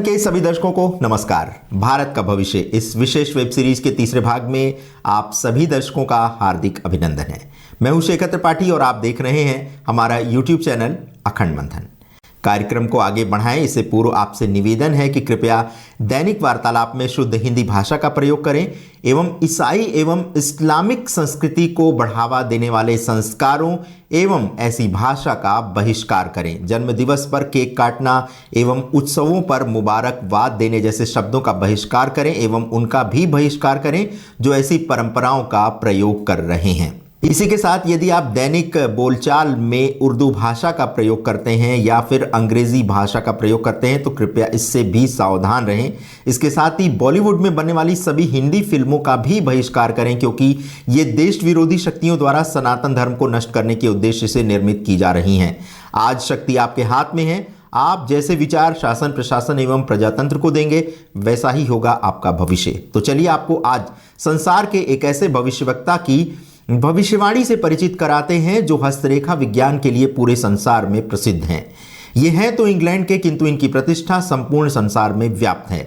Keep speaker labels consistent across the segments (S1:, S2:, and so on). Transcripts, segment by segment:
S1: के सभी दर्शकों को नमस्कार। भारत का भविष्य इस विशेष वेब सीरीज के तीसरे भाग में आप सभी दर्शकों का हार्दिक अभिनंदन है। मैं हूं शेखर त्रिपाठी और आप देख रहे हैं हमारा यूट्यूब चैनल अखंड मंथन। कार्यक्रम को आगे बढ़ाएं इससे पूर्व आपसे निवेदन है कि कृपया दैनिक वार्तालाप में शुद्ध हिंदी भाषा का प्रयोग करें एवं ईसाई एवं इस्लामिक संस्कृति को बढ़ावा देने वाले संस्कारों एवं ऐसी भाषा का बहिष्कार करें। जन्म दिवस पर केक काटना एवं उत्सवों पर मुबारकबाद देने जैसे शब्दों का बहिष्कार करें एवं उनका भी बहिष्कार करें जो ऐसी परंपराओं का प्रयोग कर रहे हैं। इसी के साथ यदि आप दैनिक बोलचाल में उर्दू भाषा का प्रयोग करते हैं या फिर अंग्रेजी भाषा का प्रयोग करते हैं तो कृपया इससे भी सावधान रहें। इसके साथ ही बॉलीवुड में बनने वाली सभी हिंदी फिल्मों का भी बहिष्कार करें क्योंकि ये देश विरोधी शक्तियों द्वारा सनातन धर्म को नष्ट करने के उद्देश्य से निर्मित की जा रही हैं। आज शक्ति आपके हाथ में है। आप जैसे विचार शासन प्रशासन एवं प्रजातंत्र को देंगे वैसा ही होगा आपका भविष्य। तो चलिए आपको आज संसार के एक ऐसे भविष्यवक्ता की भविष्यवाणी से परिचित कराते हैं जो हस्तरेखा विज्ञान के लिए पूरे संसार में प्रसिद्ध हैं। ये हैं तो इंग्लैंड के किंतु इनकी प्रतिष्ठा संपूर्ण संसार में व्याप्त है।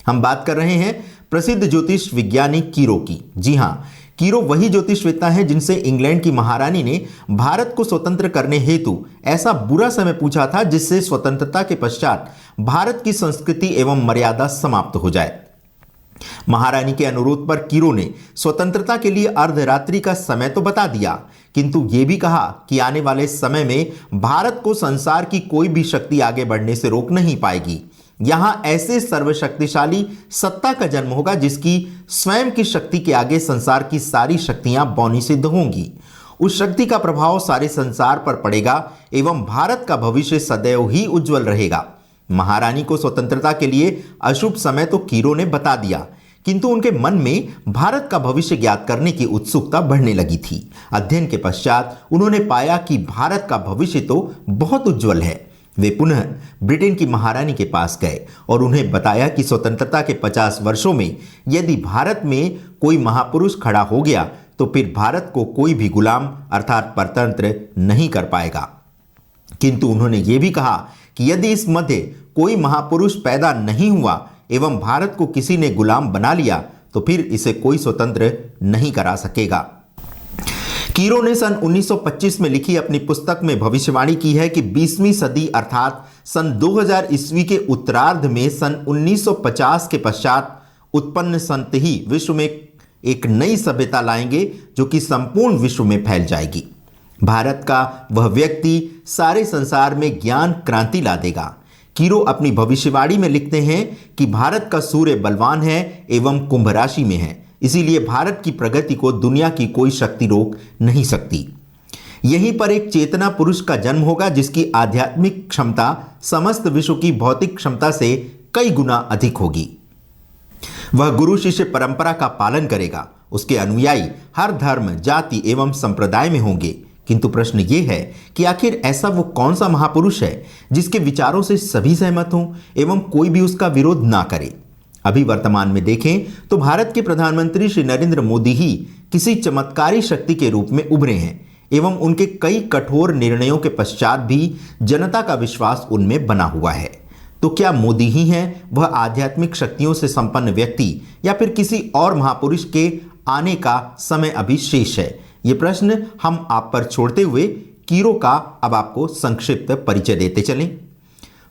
S1: हम बात कर रहे हैं प्रसिद्ध ज्योतिष विज्ञानी कीरो की। जी हां, कीरो वही ज्योतिषवेत्ता है जिनसे इंग्लैंड की महारानी ने भारत को स्वतंत्र करने हेतु ऐसा बुरा समय पूछा था जिससे स्वतंत्रता के पश्चात भारत की संस्कृति एवं मर्यादा समाप्त हो जाए। महारानी के अनुरोध पर कीरो ने स्वतंत्रता के लिए अर्धरात्रि का समय तो बता दिया किंतु यह भी कहा कि आने वाले समय में भारत को संसार की कोई भी शक्ति आगे बढ़ने से रोक नहीं पाएगी। यहां ऐसे सर्वशक्तिशाली सत्ता का जन्म होगा जिसकी स्वयं की शक्ति के आगे संसार की सारी शक्तियां बौनी सिद्ध होंगी। उस शक्ति का प्रभाव सारे संसार पर पड़ेगा एवं भारत का भविष्य सदैव ही उज्जवल रहेगा। महारानी को स्वतंत्रता के लिए अशुभ समय तो कीरो ने बता दिया किंतु उनके मन में भारत का भविष्य ज्ञात करने की उत्सुकता बढ़ने लगी थी। अध्ययन के पश्चात उन्होंने पाया कि भारत का भविष्य तो बहुत उज्जवल है। वे पुनः ब्रिटेन की महारानी के पास गए और उन्हें बताया कि स्वतंत्रता के 50 वर्षों में यदि भारत में कोई महापुरुष खड़ा हो गया तो फिर भारत को कोई भी गुलाम अर्थात परतंत्र नहीं कर पाएगा। किंतु उन्होंने ये भी कहा कि यदि इस मध्य कोई महापुरुष पैदा नहीं हुआ एवं भारत को किसी ने गुलाम बना लिया तो फिर इसे कोई स्वतंत्र नहीं करा सकेगा। कीरो ने सन 1925 में लिखी अपनी पुस्तक में भविष्यवाणी की है कि 20वीं सदी अर्थात सन 2000 ईस्वी के उत्तरार्ध में सन 1950 के पश्चात उत्पन्न संत ही विश्व में एक नई सभ्यता लाएंगे जो कि संपूर्ण विश्व में फैल जाएगी। भारत का वह व्यक्ति सारे संसार में ज्ञान क्रांति ला देगा। कीरो अपनी भविष्यवाणी में लिखते हैं कि भारत का सूर्य बलवान है एवं कुंभ राशि में है, इसीलिए भारत की प्रगति को दुनिया की कोई शक्ति रोक नहीं सकती। यहीं पर एक चेतना पुरुष का जन्म होगा जिसकी आध्यात्मिक क्षमता समस्त विश्व की भौतिक क्षमता से कई गुना अधिक होगी। वह गुरु शिष्य परंपरा का पालन करेगा। उसके अनुयायी हर धर्म जाति एवं संप्रदाय में होंगे। किंतु प्रश्न ये है कि आखिर ऐसा वो कौन सा महापुरुष है जिसके विचारों से सभी सहमत हों एवं कोई भी उसका विरोध ना करे। अभी वर्तमान में देखें तो भारत के प्रधानमंत्री श्री नरेंद्र मोदी ही किसी चमत्कारी शक्ति के रूप में उभरे हैं एवं उनके कई कठोर निर्णयों के पश्चात भी जनता का विश्वास उनमें बना हुआ है। तो क्या मोदी ही हैं वह आध्यात्मिक शक्तियों से संपन्न व्यक्ति या फिर किसी और महापुरुष के आने का समय अभी शेष है? ये प्रश्न हम आप पर छोड़ते हुए कीरो का अब आपको संक्षिप्त परिचय देते चलें।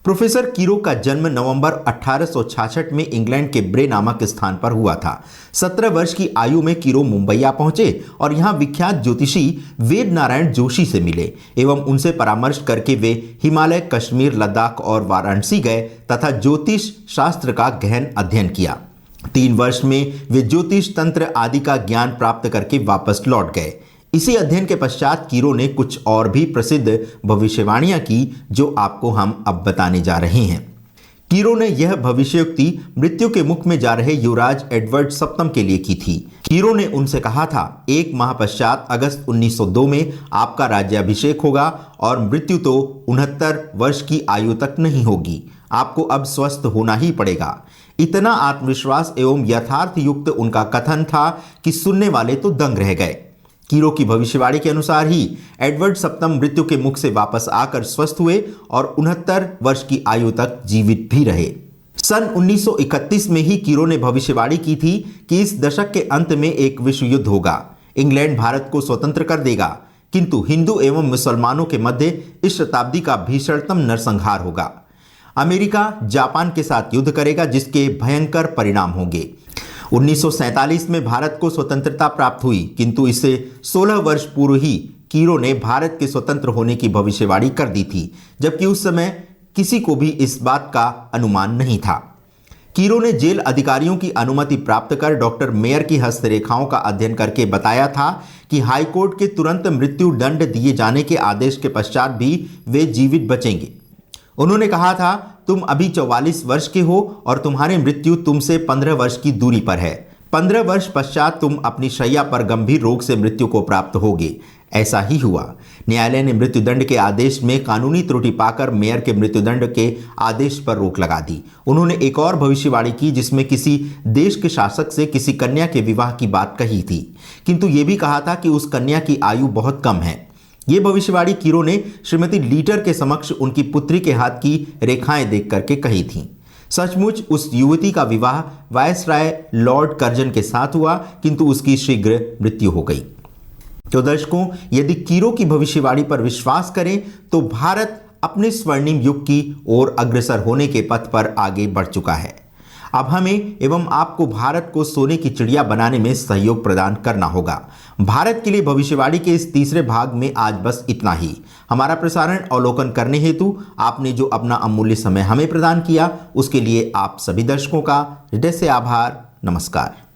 S1: प्रोफेसर कीरो का जन्म नवंबर 1866 में इंग्लैंड के ब्रे नामक स्थान पर हुआ था। 17 वर्ष की आयु में कीरो मुंबईया पहुंचे और यहां विख्यात ज्योतिषी वेद नारायण जोशी से मिले एवं उनसे परामर्श करके वे हिमालय, कश्मीर, लद्दाख और वाराणसी गए तथा ज्योतिष शास्त्र का गहन अध्ययन किया। 3 वर्ष में वे ज्योतिष तंत्र आदि का ज्ञान प्राप्त करके वापस लौट गए। इसी अध्ययन के पश्चात कीरो ने कुछ और भी प्रसिद्ध भविष्यवाणियां की जो आपको हम अब बताने जा रहे हैं। कीरो ने यह भविष्योक्ति मृत्यु के मुख में जा रहे युवराज एडवर्ड सप्तम के लिए की थी। कीरो ने उनसे कहा था, 1 माह पश्चात अगस्त 1902 में आपका राज्याभिषेक होगा और मृत्यु तो 69 वर्ष की आयु तक नहीं होगी। आपको अब स्वस्थ होना ही पड़ेगा। इतना आत्मविश्वास एवं यथार्थ युक्त उनका कथन था कि सुनने वाले तो दंग रह गए। कीरो की भविष्यवाणी के अनुसार ही एडवर्ड सप्तम मृत्यु के मुख से वापस आकर स्वस्थ हुए और 69 वर्ष की आयु तक जीवित भी रहे। सन 1931 में ही कीरो ने भविष्यवाणी की थी कि इस दशक के अंत में एक विश्व युद्ध होगा। इंग्लैंड भारत को स्वतंत्र कर देगा, किंतु हिंदू एवं मुसलमानों के मध्य इस शताब्दी का भीषणतम नरसंहार होगा। अमेरिका जापान के साथ युद्ध करेगा, जिसके भयंकर परिणाम होंगे। 1947 में भारत को स्वतंत्रता प्राप्त हुई, किंतु इससे 16 वर्ष पूर्व ही कीरो ने भारत के स्वतंत्र होने की भविष्यवाणी कर दी थी, जबकि उस समय किसी को भी इस बात का अनुमान नहीं था। कीरो ने जेल अधिकारियों की अनुमति प्राप्त कर डॉक्टर मेयर की हस्तरेखाओं का अध्ययन करके बताया था कि हाईकोर्ट के तुरंत मृत्यु दंड दिए जाने के आदेश के पश्चात भी वे जीवित बचेंगे। उन्होंने कहा था, तुम अभी 44 वर्ष के हो और तुम्हारी मृत्यु तुमसे 15 वर्ष की दूरी पर है। 15 वर्ष पश्चात तुम अपनी शैया पर गंभीर रोग से मृत्यु को प्राप्त होगे। ऐसा ही हुआ। न्यायालय ने मृत्युदंड के आदेश में कानूनी त्रुटि पाकर मेयर के मृत्युदंड के आदेश पर रोक लगा दी। उन्होंने एक और भविष्यवाणी की, जिसमें किसी देश के शासक से किसी कन्या के विवाह की बात कही थी, किंतु यह भी कहा था कि उस कन्या की आयु बहुत कम है। ये भविष्यवाणी कीरो ने श्रीमती लीटर के समक्ष उनकी पुत्री के हाथ की रेखाएं देख करके कही थी। सचमुच उस युवती का विवाह वायसराय लॉर्ड कर्जन के साथ हुआ, किंतु उसकी शीघ्र मृत्यु हो गई। तो दर्शकों, यदि कीरो की भविष्यवाणी पर विश्वास करें तो भारत अपने स्वर्णिम युग की ओर अग्रसर होने के पथ पर आगे बढ़ चुका है। अब हमें एवं आपको भारत को सोने की चिड़िया बनाने में सहयोग प्रदान करना होगा। भारत के लिए भविष्यवाणी के इस तीसरे भाग में आज बस इतना ही। हमारा प्रसारण अवलोकन करने हेतु आपने जो अपना अमूल्य समय हमें प्रदान किया, उसके लिए आप सभी दर्शकों का हृदय से आभार। नमस्कार।